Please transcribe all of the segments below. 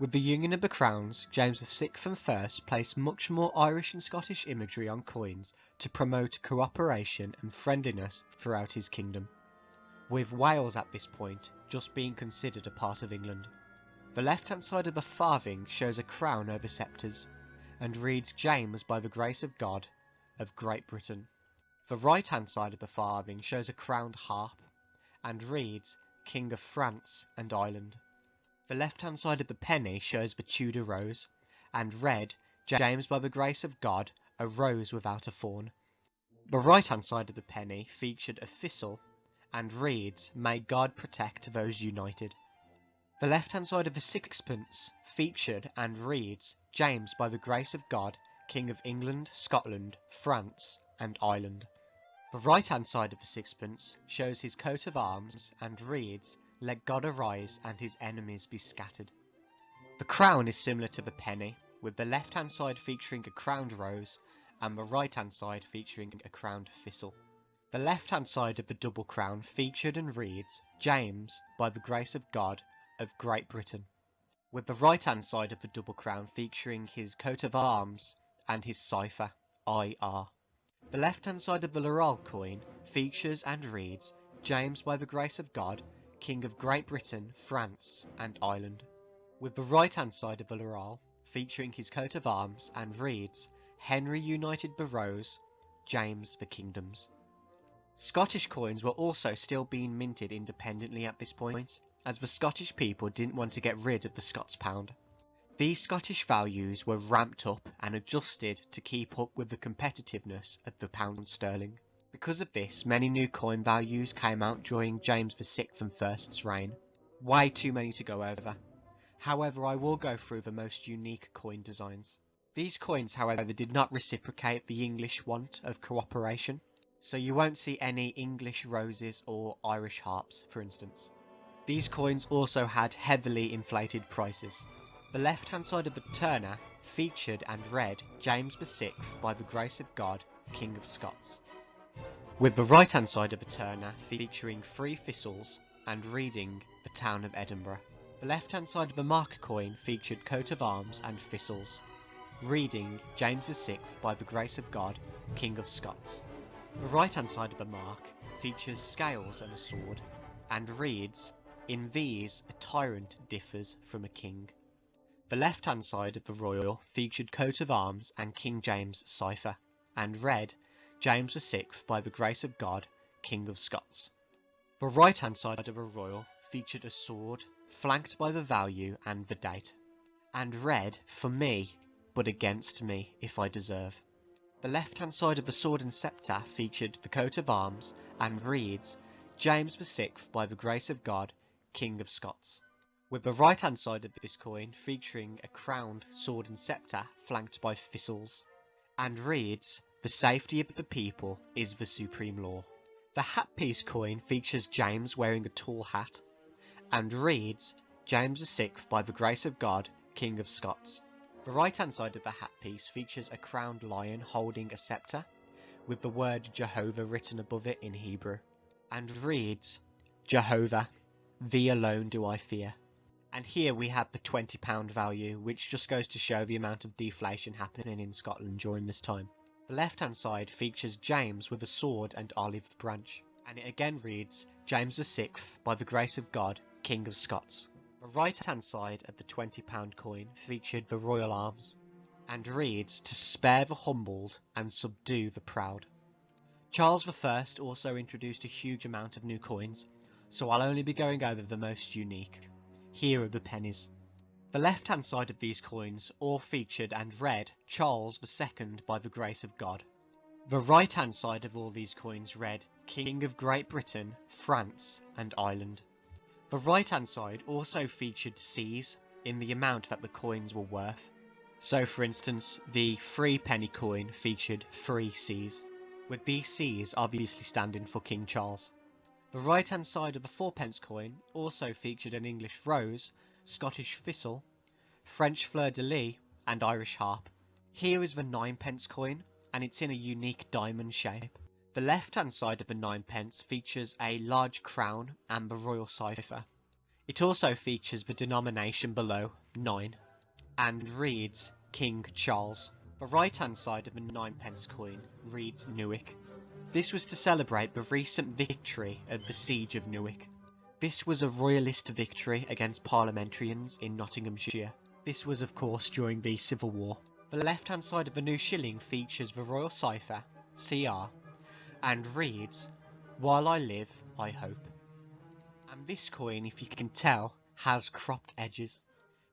With the union of the crowns, James VI and I placed much more Irish and Scottish imagery on coins to promote cooperation and friendliness throughout his kingdom, with Wales at this point just being considered a part of England. The left-hand side of the farthing shows a crown over sceptres, and reads James by the grace of God of Great Britain. The right-hand side of the farthing shows a crowned harp, and reads King of France and Ireland. The left-hand side of the penny shows the Tudor rose, and read James by the grace of God a rose without a thorn. The right-hand side of the penny featured a thistle, and reads May God protect those united. The left-hand side of the sixpence featured and reads James by the grace of God, King of England, Scotland, France and Ireland. The right-hand side of the sixpence shows his coat of arms and reads Let God arise and his enemies be scattered. The crown is similar to the penny, with the left-hand side featuring a crowned rose and the right-hand side featuring a crowned thistle. The left-hand side of the double crown featured and reads James by the grace of God of Great Britain, with the right-hand side of the double crown featuring his coat of arms and his cipher, IR. The left-hand side of the Laurel coin features and reads James by the grace of God, King of Great Britain, France and Ireland, with the right-hand side of the Laurel featuring his coat of arms and reads Henry united the rose, James the kingdoms. Scottish coins were also still being minted independently at this point, as the Scottish people didn't want to get rid of the Scots pound. These Scottish values were ramped up and adjusted to keep up with the competitiveness of the pound sterling. Because of this, many new coin values came out during James VI and I's reign. Way too many to go over. However, I will go through the most unique coin designs. These coins, however, did not reciprocate the English want of cooperation, so you won't see any English roses or Irish harps, for instance. These coins also had heavily inflated prices. The left-hand side of the turner featured and read James VI by the grace of God, King of Scots, with the right-hand side of the turner featuring 3 thistles and reading the town of Edinburgh. The left-hand side of the mark coin featured coat of arms and thistles, reading James VI by the grace of God, King of Scots. The right-hand side of the mark features scales and a sword, and reads In these a tyrant differs from a king. The left-hand side of the royal featured coat of arms and King James cipher, and read James VI by the grace of God, King of Scots. The right-hand side of a royal featured a sword, flanked by the value and the date, and read For me, but against me if I deserve. The left-hand side of the sword and sceptre featured the coat of arms and reads James VI by the grace of God, King of Scots, with the right-hand side of this coin featuring a crowned sword and sceptre flanked by thistles, and reads The safety of the people is the supreme law. The hat piece coin features James wearing a tall hat, and reads James VI by the grace of God, King of Scots. The right-hand side of the hat piece features a crowned lion holding a sceptre, with the word Jehovah written above it in Hebrew, and reads Jehovah, thee alone do I fear. And here we have the £20 value, which just goes to show the amount of deflation happening in Scotland during this time. The left-hand side features James with a sword and olive branch, and it again reads James VI by the grace of God, King of Scots. The right-hand side of the £20 coin featured the royal arms, and reads To spare the humbled and subdue the proud. Charles I also introduced a huge amount of new coins, so I'll only be going over the most unique. Here are the pennies. The left-hand side of these coins all featured and read Charles II by the grace of God. The right-hand side of all these coins read King of Great Britain, France and Ireland. The right-hand side also featured C's in the amount that the coins were worth. So for instance, the 3-penny coin featured 3 C's, with these C's obviously standing for King Charles. The right-hand side of the 4-pence coin also featured an English rose, Scottish thistle, French fleur-de-lis and Irish harp. Here is the 9-pence coin, and it's in a unique diamond shape. The left-hand side of the 9-pence features a large crown and the royal cipher. It also features the denomination below, 9, and reads King Charles. The right hand side of the 9p coin reads Newick. This was to celebrate the recent victory at the Siege of Newick. This was a royalist victory against parliamentarians in Nottinghamshire. This was of course during the Civil War. The left hand side of the new shilling features the royal cipher, CR, and reads, While I live, I hope. And this coin, if you can tell, has cropped edges.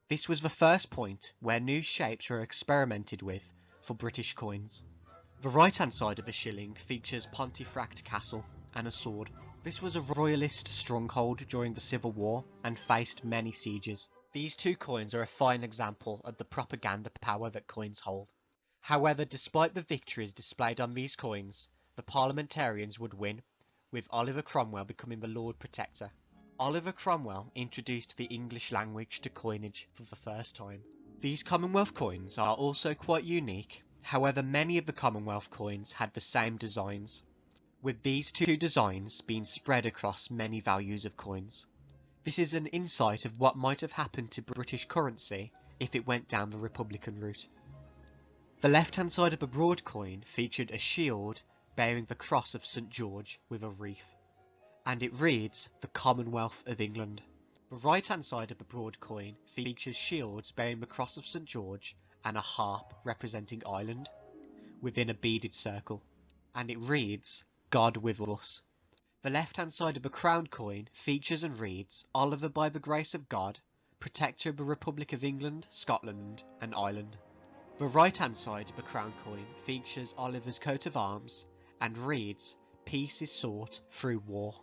This was the first point where new shapes were experimented with for British coins. The right hand side of the shilling features Pontefract Castle and a sword. This was a royalist stronghold during the Civil War and faced many sieges. These two coins are a fine example of the propaganda power that coins hold. However, despite the victories displayed on these coins, the parliamentarians would win, with Oliver Cromwell becoming the Lord Protector. Oliver Cromwell introduced the English language to coinage for the first time. These Commonwealth coins are also quite unique, however many of the Commonwealth coins had the same designs, with these two designs being spread across many values of coins. This is an insight of what might have happened to British currency if it went down the Republican route. The left-hand side of the broad coin featured a shield bearing the cross of St George with a wreath, and it reads the Commonwealth of England. The right-hand side of the broad coin features shields bearing the cross of St George and a harp representing Ireland within a beaded circle, and it reads God with us. The left-hand side of the crown coin features and reads Oliver by the grace of God, Protector of the Republic of England, Scotland and Ireland. The right-hand side of the crown coin features Oliver's coat of arms and reads Peace is sought through war.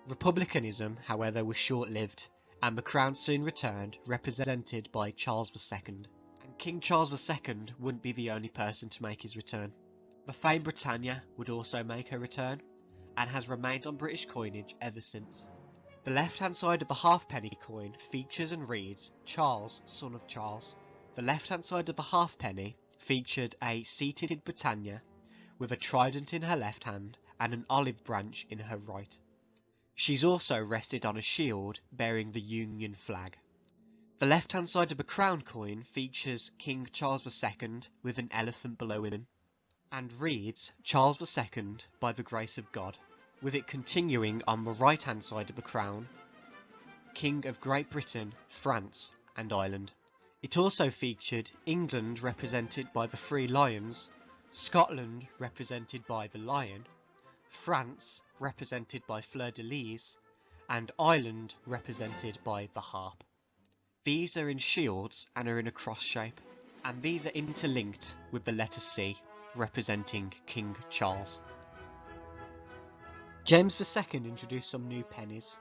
Republicanism, however, was short-lived, and the crown soon returned, represented by Charles II. And King Charles II wouldn't be the only person to make his return. The famed Britannia would also make her return, and has remained on British coinage ever since. The left-hand side of the halfpenny coin features and reads Charles, son of Charles. The left-hand side of the halfpenny featured a seated Britannia with a trident in her left hand and an olive branch in her right. She's also rested on a shield bearing the Union flag. The left-hand side of the crown coin features King Charles II with an elephant below him, and reads Charles II by the grace of God, with it continuing on the right-hand side of the crown, King of Great Britain, France and Ireland. It also featured England represented by the 3 lions, Scotland represented by the lion, France represented by fleur-de-lis, and Ireland represented by the harp. These are in shields and are in a cross shape, and these are interlinked with the letter C, representing King Charles. James II introduced some new pennies,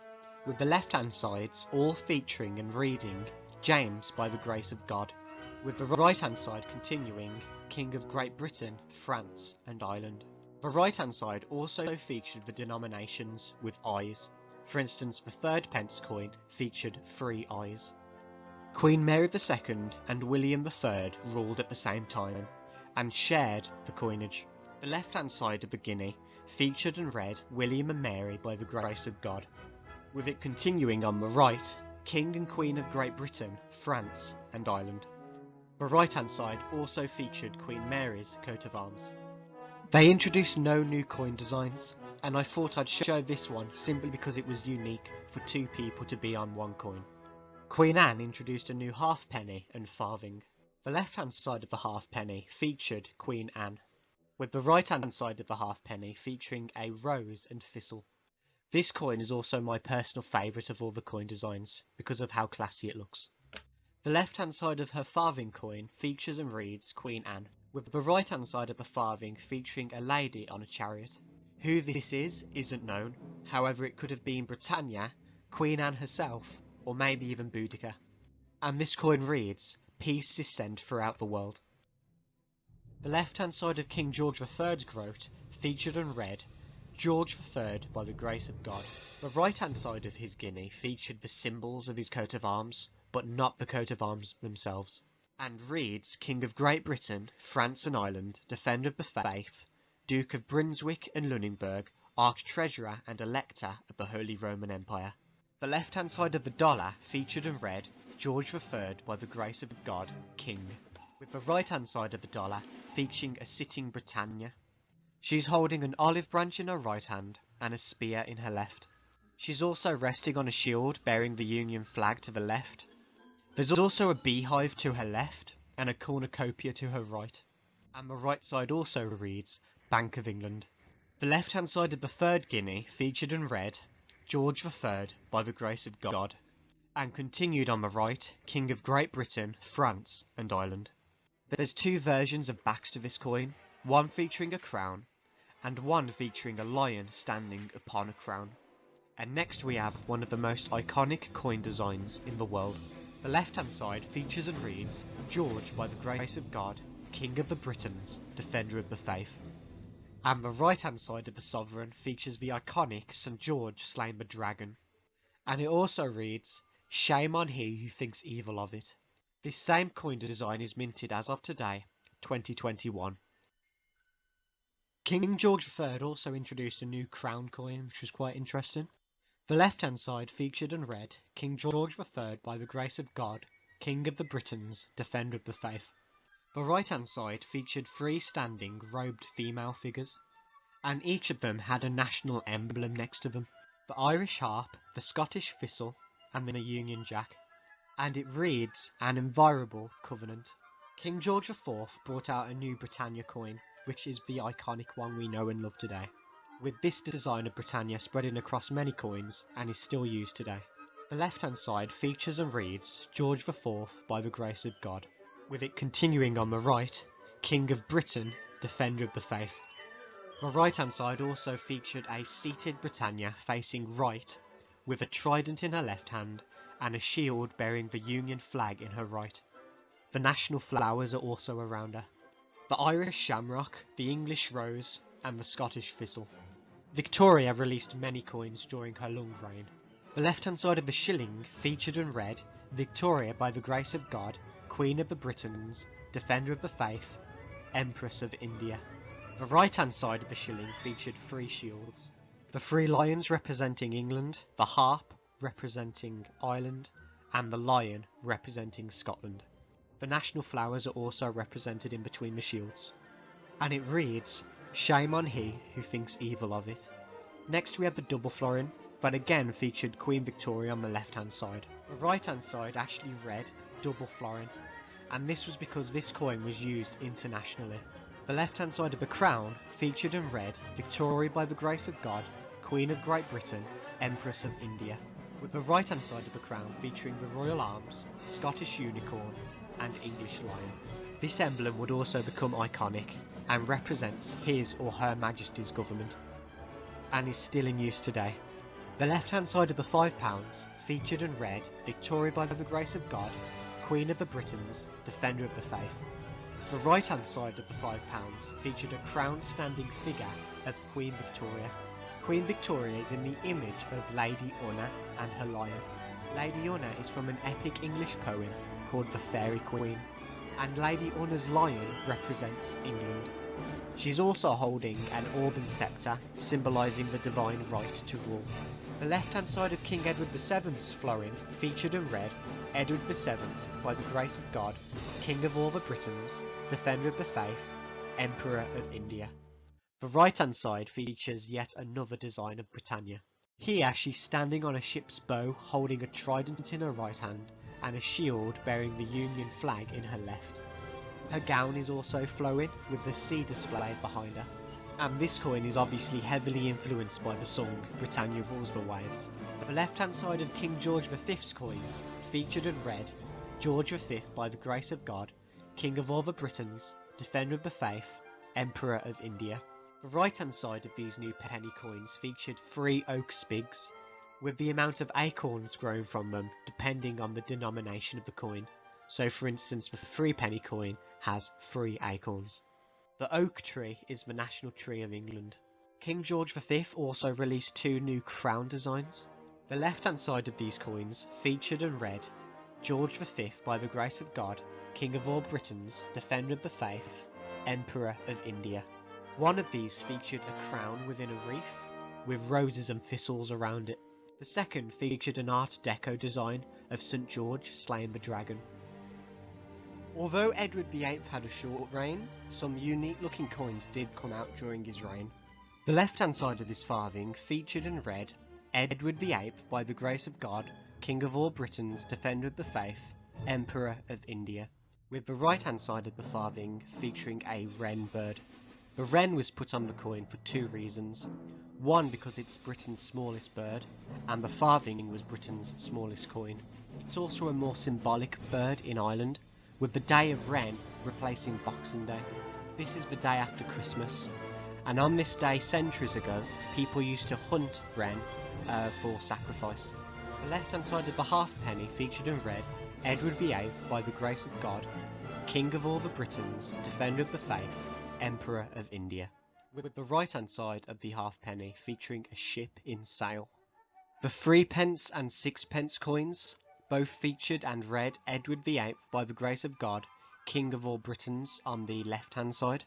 with the left-hand sides all featuring and reading James by the grace of God, with the right-hand side continuing King of Great Britain, France and Ireland. The right-hand side also featured the denominations with eyes. For instance, the 3rd pence coin featured 3 eyes. Queen Mary II and William III ruled at the same time, and shared the coinage. The left-hand side of the guinea featured and read William and Mary by the grace of God, with it continuing on the right, King and Queen of Great Britain, France and Ireland. The right-hand side also featured Queen Mary's coat of arms. They introduced no new coin designs, and I thought I'd show this one simply because it was unique for 2 people to be on one coin. Queen Anne introduced a new halfpenny and farthing. The left-hand side of the halfpenny featured Queen Anne, with the right-hand side of the halfpenny featuring a rose and thistle. This coin is also my personal favourite of all the coin designs because of how classy it looks. The left-hand side of her farthing coin features and reads Queen Anne, with the right-hand side of the farthing featuring a lady on a chariot. Who this is isn't known, however it could have been Britannia, Queen Anne herself, or maybe even Boudica. And this coin reads, Peace is sent throughout the world. The left-hand side of King George III's groat featured and read, George III by the grace of God. The right-hand side of his guinea featured the symbols of his coat of arms, but not the coat of arms themselves, and reads King of Great Britain, France and Ireland, Defender of the Faith, Duke of Brunswick and Lunenburg, Arch-Treasurer and Elector of the Holy Roman Empire. The left-hand side of the dollar featured in red George III by the grace of God, King, with the right-hand side of the dollar featuring a sitting Britannia. She's holding an olive branch in her right hand and a spear in her left. She's also resting on a shield bearing the Union flag to the left. There's also a beehive to her left and a cornucopia to her right. And the right side also reads Bank of England. The left-hand side of the third guinea featured in red George III by the grace of God, and continued on the right King of Great Britain, France and Ireland. There's two versions of backs to this coin, one featuring a crown and one featuring a lion standing upon a crown. And next we have one of the most iconic coin designs in the world. The left-hand side features and reads George by the grace of God, King of the Britons, Defender of the Faith. And the right-hand side of the sovereign features the iconic St. George slaying the dragon. And it also reads, Shame on he who thinks evil of it. This same coin design is minted as of today, 2021. King George III also introduced a new crown coin, which was quite interesting. The left-hand side featured and read, King George III by the grace of God, King of the Britons, Defender of the Faith. The right-hand side featured three standing, robed female figures, and each of them had a national emblem next to them. The Irish harp, the Scottish thistle, and the Union Jack. And it reads, An Inviolable Covenant. King George IV brought out a new Britannia coin, which is the iconic one we know and love today, with this design of Britannia spreading across many coins and is still used today. The left-hand side features and reads, George IV by the grace of God, with it continuing on the right, King of Britain, Defender of the Faith. The right-hand side also featured a seated Britannia facing right, with a trident in her left hand and a shield bearing the Union flag in her right. The national flowers are also around her. The Irish shamrock, the English rose, and the Scottish thistle. Victoria released many coins during her long reign. The left-hand side of the shilling featured and read, Victoria by the grace of God, Queen of the Britons, Defender of the Faith, Empress of India. The right-hand side of the shilling featured three shields. The three lions representing England, the harp representing Ireland, and the lion representing Scotland. The national flowers are also represented in between the shields. And it reads, Shame on he who thinks evil of it. Next we have the double florin, that again featured Queen Victoria on the left hand side. The right hand side actually read double florin, and this was because this coin was used internationally. The left hand side of the crown featured and read Victoria by the grace of God, Queen of Great Britain, Empress of India, with the right hand side of the crown featuring the royal arms, Scottish unicorn and English lion. This emblem would also become iconic and represents his or her majesty's government, and is still in use today. The left hand side of the £5 featured and read Victoria by the grace of God, Queen of the Britons, Defender of the Faith. The right hand side of the £5 featured a crowned standing figure of Queen Victoria. Queen Victoria is in the image of Lady Una and her lion. Lady Una is from an epic English poem called The Fairy Queen, and Lady Una's lion represents England. She's also holding an orb and sceptre, symbolising the divine right to rule. The left-hand side of King Edward VII's florin featured and read, Edward VII, by the grace of God, King of all the Britons, Defender of the Faith, Emperor of India. The right-hand side features yet another design of Britannia. Here she's standing on a ship's bow, holding a trident in her right hand, and a shield bearing the Union flag in her left. Her gown is also flowing, with the sea displayed behind her. And this coin is obviously heavily influenced by the song Britannia Rules the Waves. The left-hand side of King George V's coins featured and read, George V by the grace of God, King of all the Britons, Defender of the Faith, Emperor of India. The right-hand side of these new penny coins featured 3 oak spigs, with the amount of acorns grown from them depending on the denomination of the coin. So for instance, the 3-penny coin has 3 acorns. The oak tree is the national tree of England. King George V also released 2 new crown designs. The left-hand side of these coins featured and read, George V by the grace of God, King of all Britons, Defender of the Faith, Emperor of India. One of these featured a crown within a wreath, with roses and thistles around it. The The second featured an Art Deco design of St George slaying the dragon. Although Edward VIII had a short reign, some unique looking coins did come out during his reign. The left hand side of his farthing featured and read, Edward VIII, by the grace of God, King of all Britons, Defender of the Faith, Emperor of India, with the right hand side of the farthing featuring a wren bird. The wren was put on the coin for two reasons. One, because it's Britain's smallest bird, and the farthing was Britain's smallest coin. It's also a more symbolic bird in Ireland, with the day of Wren replacing Boxing Day. This is the day after Christmas, and on this day centuries ago, people used to hunt wren for sacrifice. The left hand side of the halfpenny featured and read, Edward VIII, by the grace of God, King of all the Britons, Defender of the Faith, Emperor of India, with the right hand side of the halfpenny featuring a ship in sail. The 3p and 6p coins both featured and read Edward VIII, by the grace of God, King of all Britons on the left hand side,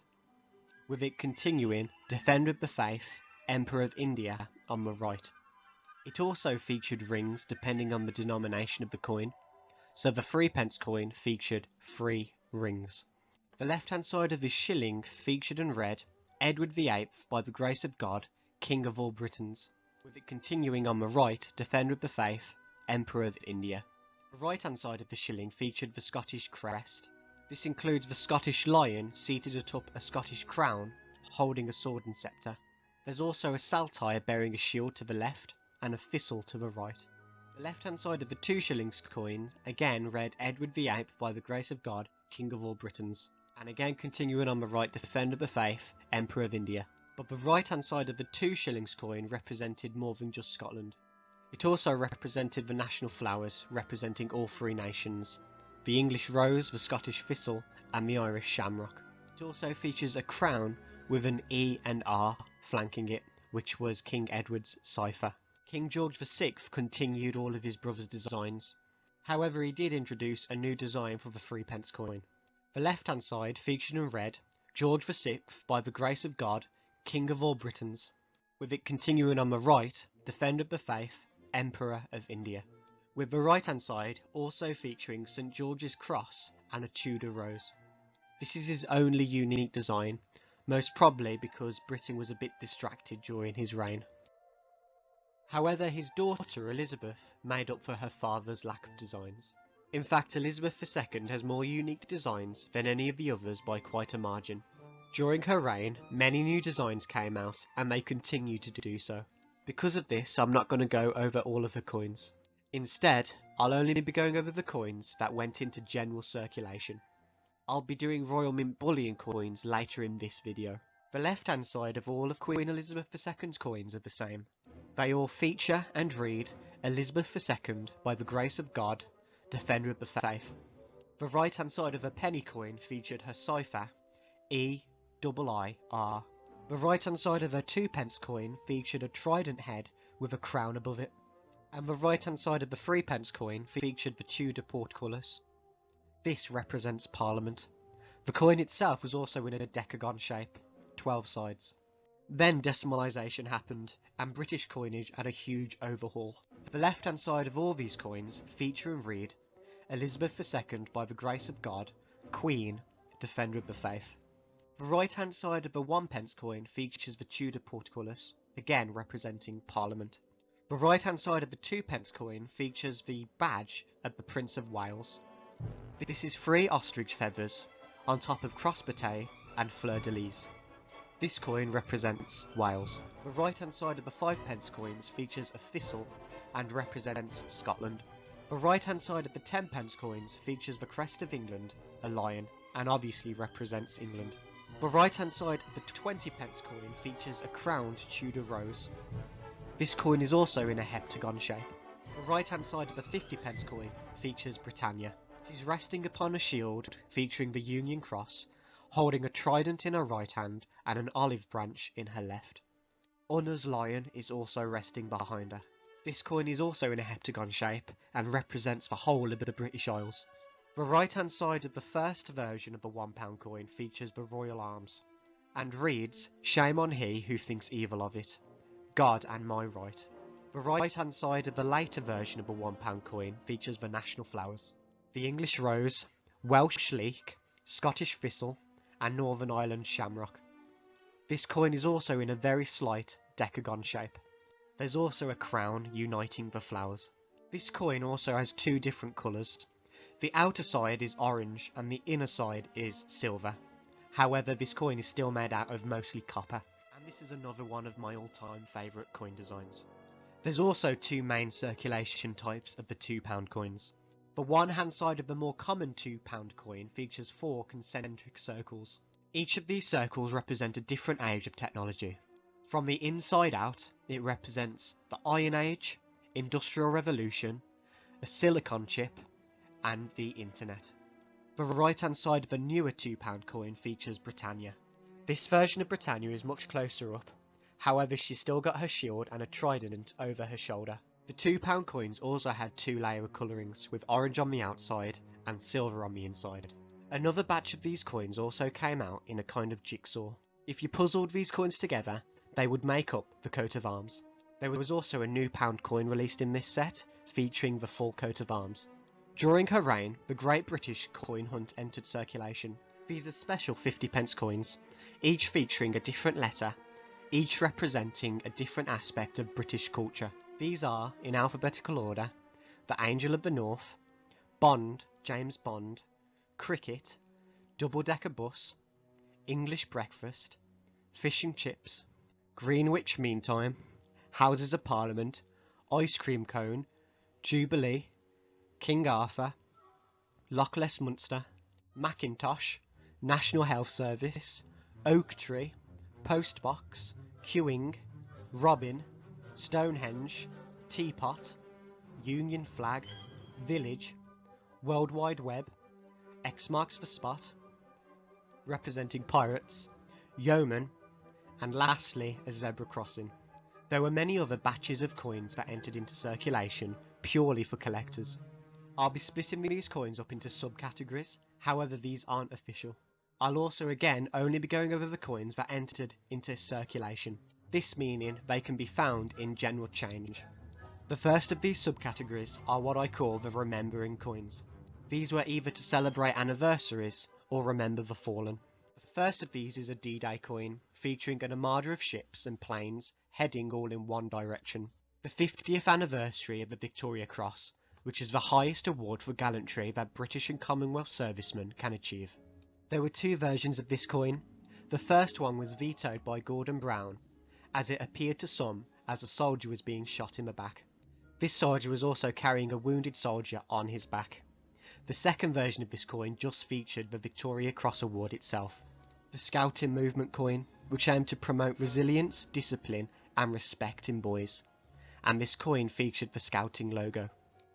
with it continuing Defender of the Faith, Emperor of India on the right. It also featured rings depending on the denomination of the coin, so the 3p coin featured 3 rings. The left hand side of his shilling featured and read Edward VIII, by the grace of God, King of all Britons, with it continuing on the right Defender of the Faith, Emperor of India. The right hand side of the shilling featured the Scottish crest. This includes the Scottish lion seated atop a Scottish crown, holding a sword and sceptre. There's also a saltire bearing a shield to the left, and a thistle to the right. The left hand side of the 2 shillings coin again read Edward VIII, by the grace of God, King of all Britons, and again continuing on the right Defender of the Faith, Emperor of India. But the right hand side of the 2 shillings coin represented more than just Scotland. It also represented the national flowers, representing all 3 nations, the English rose, the Scottish thistle, and the Irish shamrock. It also features a crown with an E and R flanking it, which was King Edward's cipher. King George VI continued all of his brother's designs. However, he did introduce a new design for the 3p coin. The left hand side featured and read, George VI, by the grace of God, King of all Britons, with it continuing on the right, Defender of the Faith, Emperor of India, with the right hand side also featuring St George's cross and a Tudor rose. This is his only unique design, most probably because Britain was a bit distracted during his reign. However, his daughter Elizabeth made up for her father's lack of designs. In fact, Elizabeth II has more unique designs than any of the others by quite a margin. During her reign, many new designs came out, and they continue to do so. Because of this, I'm not going to go over all of her coins. Instead, I'll only be going over the coins that went into general circulation. I'll be doing Royal Mint bullion coins later in this video. The left hand side of all of Queen Elizabeth II's coins are the same. They all feature and read Elizabeth II, by the grace of God, Defender of the Faith. The right hand side of a penny coin featured her cipher, EIIR. The right hand side of a 2p coin featured a trident head with a crown above it. And the right hand side of the 3p coin featured the Tudor portcullis. This represents Parliament. The coin itself was also in a decagon shape, 12 sides. Then decimalisation happened, and British coinage had a huge overhaul. The left hand side of all these coins feature and read Elizabeth II, by the grace of God, Queen, Defender of the Faith. The right hand side of the 1p coin features the Tudor portcullis, again representing Parliament. The right hand side of the 2p coin features the badge of the Prince of Wales. This is 3 ostrich feathers on top of cross-bouquet and fleur-de-lis. This coin represents Wales. The right hand side of the 5p coins features a thistle and represents Scotland. The right hand side of the 10p coins features the crest of England, a lion, and obviously represents England. The right hand side of the 20p coin features a crowned Tudor rose. This coin is also in a heptagon shape. The right hand side of the 50p coin features Britannia. She's resting upon a shield featuring the Union Cross, holding a trident in her right hand and an olive branch in her left. Unna's lion is also resting behind her. This coin is also in a heptagon shape and represents the whole of the British Isles. The right hand side of the first version of the £1 coin features the Royal Arms and reads, "Shame on he who thinks evil of it. God and my right." The right hand side of the later version of a £1 coin features the national flowers: the English rose, Welsh leek, Scottish thistle, and Northern Ireland shamrock. This coin is also in a very slight decagon shape. There's also a crown uniting the flowers. This coin also has two different colours. The outer side is orange and the inner side is silver. However, this coin is still made out of mostly copper. And this is another one of my all-time favourite coin designs. There's also two main circulation types of the £2 coins. The one hand side of the more common £2 coin features 4 concentric circles. Each of these circles represent a different age of technology. From the inside out, it represents the Iron Age, Industrial Revolution, a silicon chip, and the Internet. The right hand side of the newer £2 coin features Britannia. This version of Britannia is much closer up, however she's still got her shield and a trident over her shoulder. The £2 coins also had 2 layer colourings, with orange on the outside and silver on the inside. Another batch of these coins also came out in a kind of jigsaw. If you puzzled these coins together, they would make up the coat of arms. There was also a new pound coin released in this set, featuring the full coat of arms. During her reign, the Great British Coin Hunt entered circulation. These are special 50p coins, each featuring a different letter, each representing a different aspect of British culture. These are, in alphabetical order, the Angel of the North, Bond, James Bond, Cricket, Double-decker bus, English breakfast, fish and chips, Greenwich Meantime, Houses of Parliament, Ice cream cone, Jubilee, King Arthur, Loch Ness Munster, Macintosh, National Health Service, Oak Tree, Postbox, Queuing, Robin, Stonehenge, Teapot, Union Flag, Village, World Wide Web, X marks the spot, representing pirates, Yeoman, and lastly a zebra crossing. There were many other batches of coins that entered into circulation purely for collectors. I'll be splitting these coins up into subcategories, however these aren't official. I'll also again only be going over the coins that entered into circulation, this meaning they can be found in general change. The first of these subcategories are what I call the remembering coins. These were either to celebrate anniversaries or remember the fallen. The first of these is a D-Day coin, featuring an armada of ships and planes heading all in one direction. The 50th anniversary of the Victoria Cross, which is the highest award for gallantry that British and Commonwealth servicemen can achieve. There were 2 versions of this coin. The first one was vetoed by Gordon Brown, as it appeared to some as a soldier was being shot in the back. This soldier was also carrying a wounded soldier on his back. The second version of this coin just featured the Victoria Cross Award itself. The Scouting Movement coin, which aimed to promote resilience, discipline and respect in boys. And this coin featured the Scouting logo.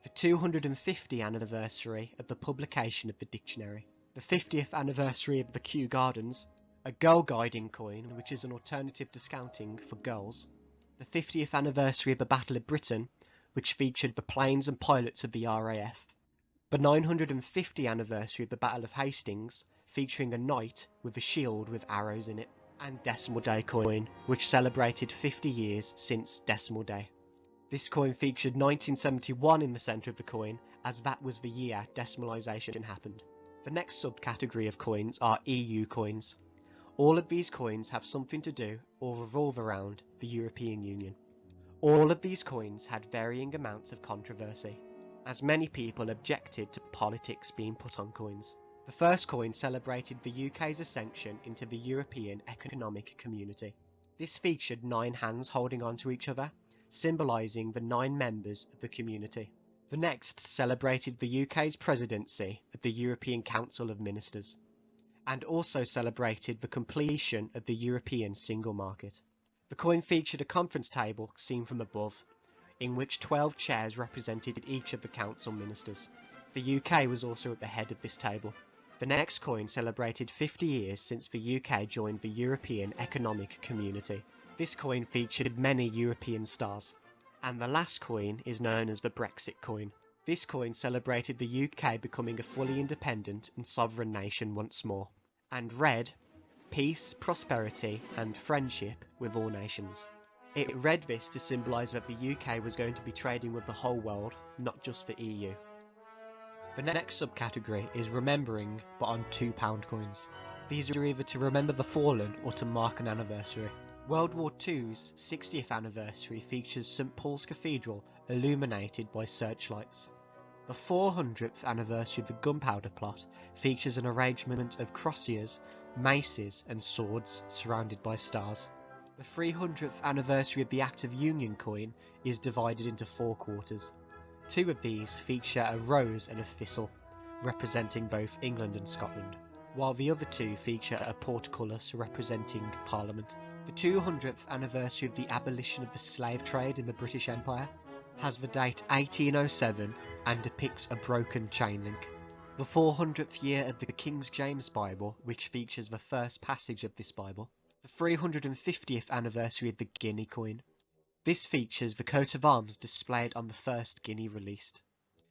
The 250th anniversary of the publication of the dictionary. The 50th anniversary of the Kew Gardens. A girl guiding coin, which is an alternative to Scouting for girls. The 50th anniversary of the Battle of Britain, which featured the planes and pilots of the RAF. The 950th anniversary of the Battle of Hastings, featuring a knight with a shield with arrows in it. And Decimal Day coin, which celebrated 50 years since Decimal Day. This coin featured 1971 in the centre of the coin, as that was the year decimalisation happened. The next subcategory of coins are EU coins. All of these coins have something to do or revolve around the European Union. All of these coins had varying amounts of controversy, as many people objected to politics being put on coins. The first coin celebrated the UK's ascension into the European Economic Community. This featured 9 hands holding onto each other, symbolising the 9 members of the community. The next celebrated the UK's presidency of the European Council of Ministers, and also celebrated the completion of the European single market. The coin featured a conference table seen from above, in which 12 chairs represented each of the council ministers. The UK was also at the head of this table. The next coin celebrated 50 years since the UK joined the European Economic Community. This coin featured many European stars. And the last coin is known as the Brexit coin. This coin celebrated the UK becoming a fully independent and sovereign nation once more, and read, peace, prosperity and friendship with all nations. It read this to symbolise that the UK was going to be trading with the whole world, not just the EU. The next subcategory is remembering, but on £2 coins. These are either to remember the fallen or to mark an anniversary. World War II's 60th anniversary features St Paul's Cathedral illuminated by searchlights. The 400th anniversary of the Gunpowder Plot features an arrangement of crosiers, maces and swords surrounded by stars. The 300th anniversary of the Act of Union coin is divided into 4 quarters. 2 of these feature a rose and a thistle, representing both England and Scotland, while the other 2 feature a portcullis representing Parliament. The 200th anniversary of the abolition of the slave trade in the British Empire has the date 1807 and depicts a broken chain link. The 400th year of the King James Bible, which features the first passage of this Bible. The 350th anniversary of the guinea coin. This features the coat of arms displayed on the first guinea released.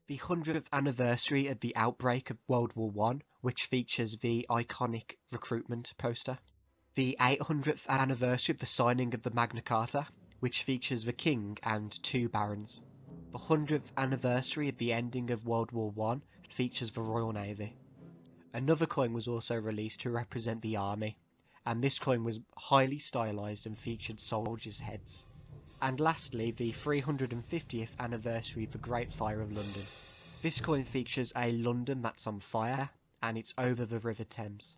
The 100th anniversary of the outbreak of World War I, which features the iconic recruitment poster. The 800th anniversary of the signing of the Magna Carta, which features the King and 2 barons. The 100th anniversary of the ending of World War I features the Royal Navy. Another coin was also released to represent the army, and this coin was highly stylised and featured soldiers' heads. And lastly, the 350th anniversary of the Great Fire of London. This coin features a London that's on fire, and it's over the River Thames.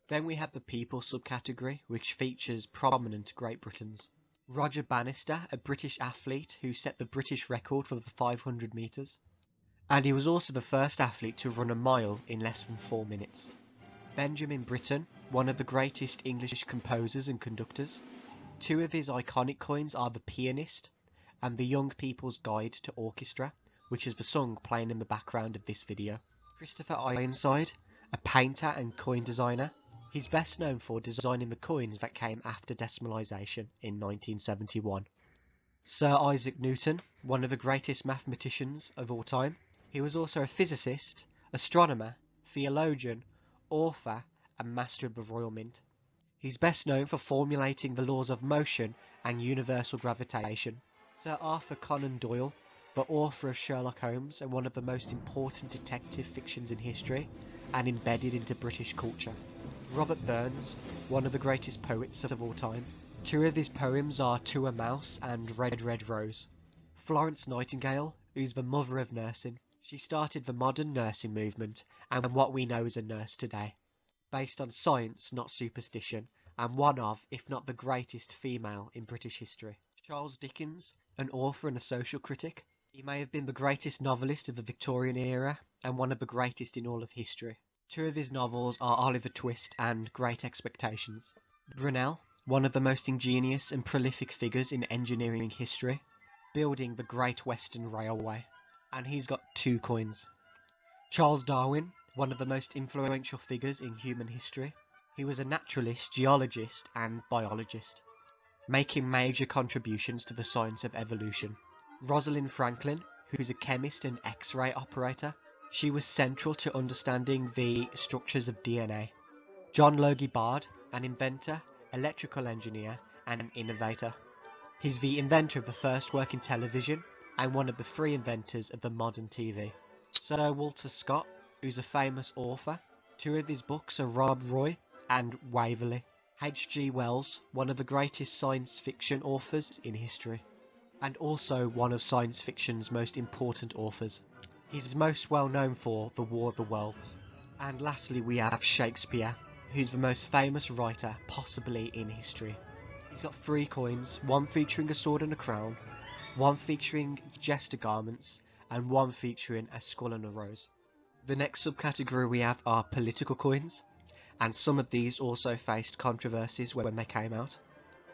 Then we have the people subcategory, which features prominent Great Britons. Roger Bannister, a British athlete who set the British record for the 500 metres. And he was also the first athlete to run a mile in less than 4 minutes. Benjamin Britten, one of the greatest English composers and conductors. 2 of his iconic coins are The Pianist and The Young People's Guide to Orchestra, which is the song playing in the background of this video. Christopher Ironside, a painter and coin designer. He's best known for designing the coins that came after decimalisation in 1971. Sir Isaac Newton, one of the greatest mathematicians of all time. He was also a physicist, astronomer, theologian, author and master of the Royal Mint. He's best known for formulating the laws of motion and universal gravitation. Sir Arthur Conan Doyle, the author of Sherlock Holmes and one of the most important detective fictions in history and embedded into British culture. Robert Burns, one of the greatest poets of all time. 2 of his poems are To a Mouse and Red Red Rose. Florence Nightingale, who's the mother of nursing. She started the modern nursing movement and what we know as a nurse today, based on science, not superstition, and one of, if not the greatest female in British history. Charles Dickens, an author and a social critic. He may have been the greatest novelist of the Victorian era and one of the greatest in all of history. 2 of his novels are Oliver Twist and Great Expectations. Brunel, one of the most ingenious and prolific figures in engineering history, building the Great Western Railway, and he's got 2 coins. Charles Darwin, one of the most influential figures in human history. He was a naturalist, geologist and biologist, making major contributions to the science of evolution. Rosalind Franklin, who's a chemist and X-ray operator. She was central to understanding the structures of DNA. John Logie Bard, an inventor, electrical engineer and an innovator. He's the inventor of the first working television and one of the 3 inventors of the modern TV. Sir Walter Scott, who's a famous author. 2 of his books are Rob Roy and Waverley. H.G. Wells, one of the greatest science fiction authors in history, and also one of science fiction's most important authors. He's most well known for The War of the Worlds. And lastly we have Shakespeare, who's the most famous writer possibly in history. He's got 3 coins, 1 featuring a sword and a crown, 1 featuring jester garments, and 1 featuring a skull and a rose. The next subcategory we have are political coins, and some of these also faced controversies when they came out.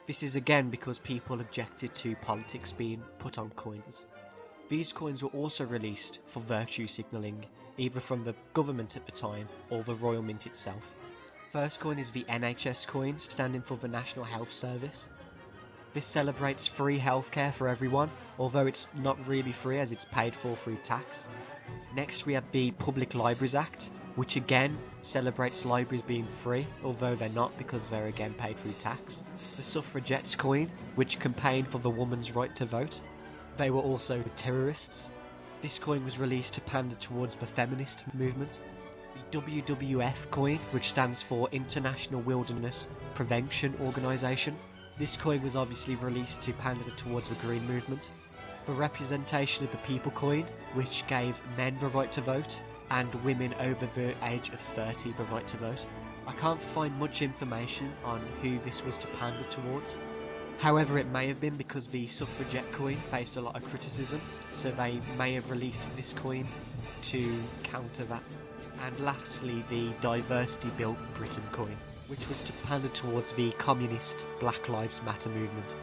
This is again because people objected to politics being put on coins. These coins were also released for virtue signalling, either from the government at the time or the Royal Mint itself. First coin is the NHS coin, standing for the National Health Service. This celebrates free healthcare for everyone, although it's not really free as it's paid for through tax. Next we have the Public Libraries Act, which again celebrates libraries being free, although they're not because they're again paid through tax. The suffragettes coin, which campaigned for the woman's right to vote. They were also terrorists. This coin was released to pander towards the feminist movement. The WWF coin, which stands for International Wilderness Prevention Organization. This coin was obviously released to pander towards the green movement. The representation of the people coin, which gave men the right to vote, and women over the age of 30 the right to vote. I can't find much information on who this was to pander towards. However, it may have been because the suffragette coin faced a lot of criticism, so they may have released this coin to counter that. And lastly, the Diversity Built Britain coin, which was to pander towards the communist Black Lives Matter movement.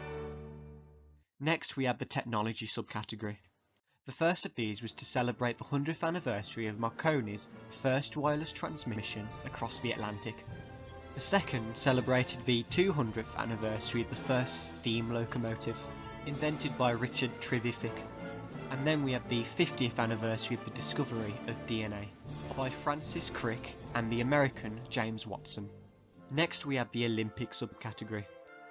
Next we have the technology subcategory. The first of these was to celebrate the 100th anniversary of Marconi's first wireless transmission across the Atlantic. The second celebrated the 200th anniversary of the first steam locomotive, invented by Richard Trevithick. And then we have the 50th anniversary of the discovery of DNA, by Francis Crick and the American James Watson. Next we have the Olympic subcategory.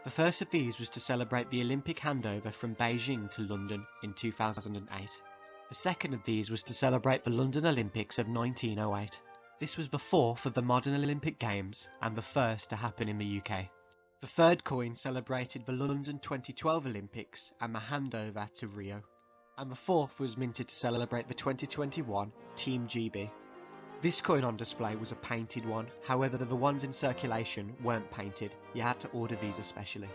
The first of these was to celebrate the Olympic handover from Beijing to London in 2008. The second of these was to celebrate the London Olympics of 1908. This was the fourth of the modern Olympic Games and the first to happen in the UK. The third coin celebrated the London 2012 Olympics and the handover to Rio. And the fourth was minted to celebrate the 2021 Team GB. This coin on display was a painted one, however the ones in circulation weren't painted, you had to order these especially.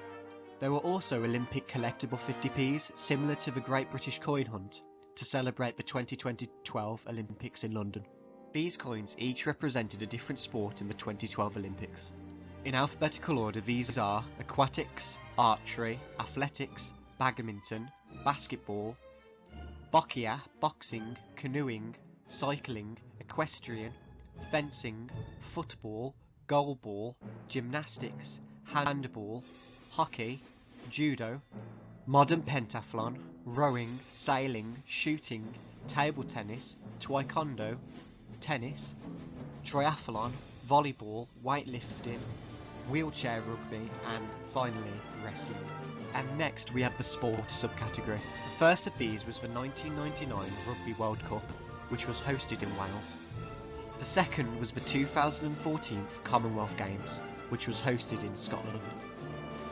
There were also Olympic collectible 50p's similar to the Great British Coin Hunt to celebrate the 2012 Olympics in London. These coins each represented a different sport in the 2012 Olympics. In alphabetical order these are aquatics, archery, athletics, badminton, basketball, boccia, boxing, canoeing, cycling, equestrian, fencing, football, goalball, gymnastics, handball, hockey, judo, modern pentathlon, rowing, sailing, shooting, table tennis, taekwondo, tennis, triathlon, volleyball, weightlifting, wheelchair rugby, and finally wrestling. And next we have the sport subcategory. The first of these was the 1999 Rugby World Cup, which was hosted in Wales. The second was the 2014 Commonwealth Games, which was hosted in Scotland.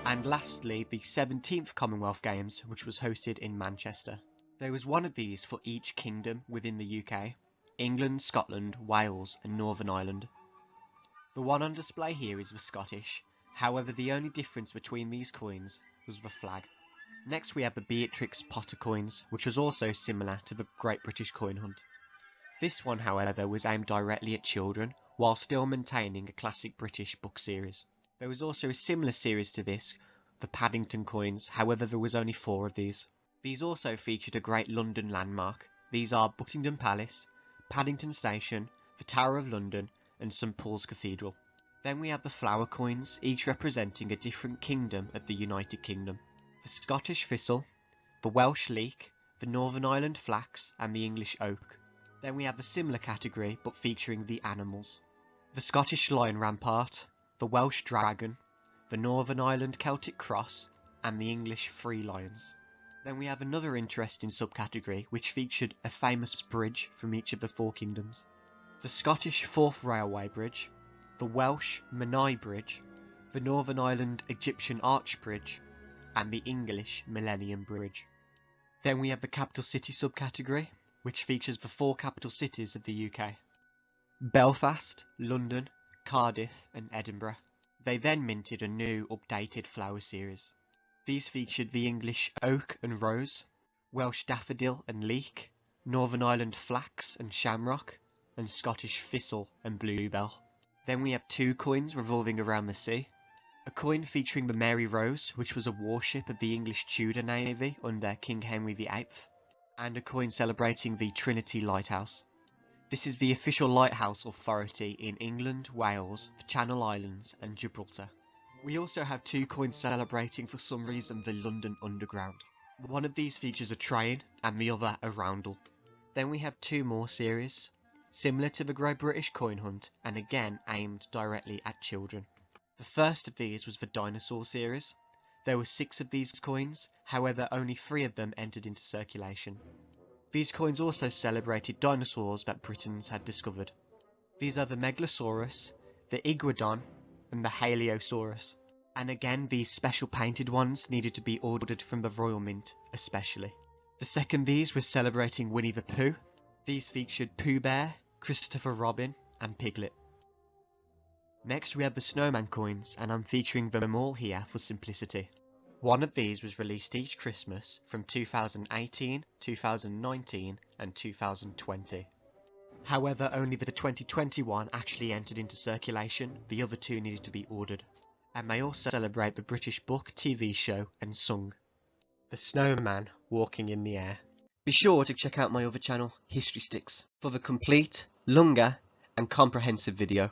And lastly, the 17th Commonwealth Games, which was hosted in Manchester. There was one of these for each kingdom within the UK: England, Scotland, Wales and Northern Ireland. The one on display here is the Scottish, however the only difference between these coins was the flag. Next we have the Beatrix Potter coins, which was also similar to the Great British Coin Hunt. This one, however, was aimed directly at children, while still maintaining a classic British book series. There was also a similar series to this, the Paddington coins, however there was only 4 of these. These also featured a great London landmark. These are Buckingham Palace, Paddington Station, the Tower of London and St Paul's Cathedral. Then we have the flower coins, each representing a different kingdom of the United Kingdom. The Scottish thistle, the Welsh leek, the Northern Ireland flax and the English oak. Then we have the similar category but featuring the animals. The Scottish lion rampart, the Welsh dragon, the Northern Ireland Celtic cross and the English free lions. Then we have another interesting subcategory which featured a famous bridge from each of the 4 kingdoms. The Scottish Forth Railway Bridge, the Welsh Menai Bridge, the Northern Ireland Egyptian Arch Bridge and the English Millennium Bridge. Then we have the Capital City subcategory, which features the 4 capital cities of the UK: Belfast, London, Cardiff and Edinburgh. They then minted a new updated flower series. These featured the English oak and rose, Welsh daffodil and leek, Northern Ireland flax and shamrock, and Scottish thistle and bluebell. Then we have 2 coins revolving around the sea. A coin featuring the Mary Rose, which was a warship of the English Tudor Navy under King Henry VIII, and a coin celebrating the Trinity Lighthouse. This is the official lighthouse authority in England, Wales, the Channel Islands and Gibraltar. We also have 2 coins celebrating for some reason the London Underground. One of these features a train and the other a roundel. Then we have 2 more series. similar to the Great British Coin Hunt and again aimed directly at children. The first of these was the Dinosaur series. There were 6 of these coins, however only 3 of them entered into circulation. These coins also celebrated dinosaurs that Britons had discovered. These are the Megalosaurus, the Iguanodon, and the Haliosaurus. And again, these special painted ones needed to be ordered from the Royal Mint, especially. The second these was celebrating Winnie the Pooh. These featured Pooh Bear, Christopher Robin, and Piglet. Next we have the Snowman coins, and I'm featuring them all here for simplicity. One of these was released each Christmas from 2018, 2019, and 2020. However, only the 2021 actually entered into circulation, the other 2 needed to be ordered. And they also celebrate the British book, TV show, and song. The Snowman Walking in the Air. Be sure to check out my other channel, History Sticks, for the complete, longer, and comprehensive video.